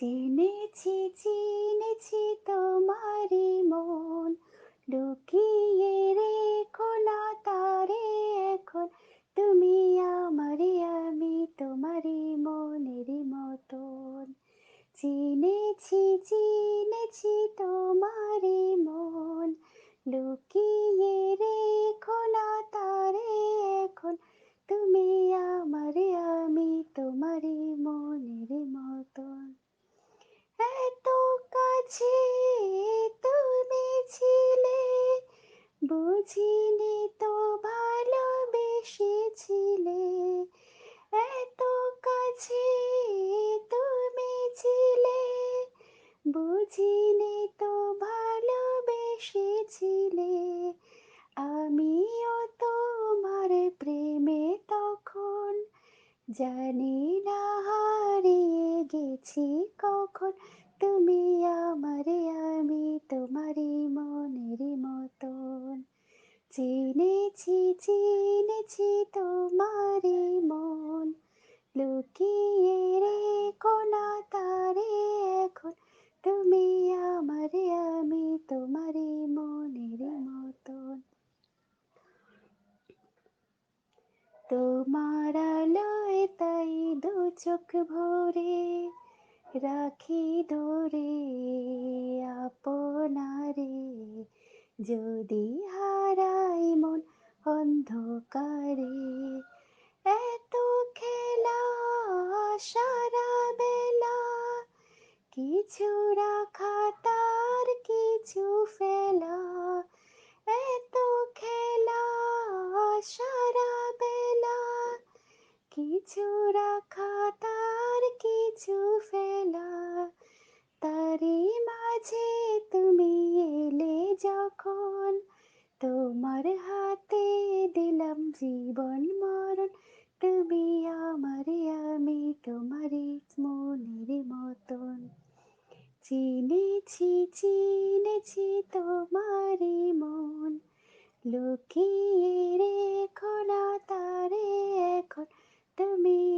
চিনেছি চিনেছি তোমারই মন, লুকিয়ে রেখো না তারে এখন। তুমি আমারই, আমি তোমারই মনেরই মতন। চিনেছি চিনেছি তোমারই মন, লুকিয়ে রেখো না তারে এখন। তুমি আমারই, আমি তোমারই মনেরই মতন। এত কাছে তুমি ছিলে, বুঝিনি তো ভালোবেসেছিলে। এত কাছে তুমি ছিলে, বুঝিনি তো ভালোবেসেছিলে। আমিও তোমার প্রেমে তখন, জানি না হারিয়ে গেছি কখন। তুমি আমারে, আমি তোমারই মনেরই মতন। চিনেছি চিনেছি তোমারই মন, লুকিয়ে রেখো না তারে এখন। তুমি আমারে, আমি তোমারই মনেরই মতন। তোমার আলোয় তাই দু চোখ ভরে রাখি ধরে আপনারে। যদি হারাই মন অন্ধকারে, এত খেলা সারা বেলা, কিছু রাখা তার কিছু ফেলা। এত খেলা সারা বেলা, কিছু রাখা তার কিছু ফেলা। তারই মাঝে তুমি এলে যখন, তোমার হাতে দিলাম জীবন মরণ। তুমি আমারে, আমি তোমারই মনের মতন। চিনেছি চিনেছি তোমারই মন, লুকিয়ে রেখো না তারে এখন। তুমি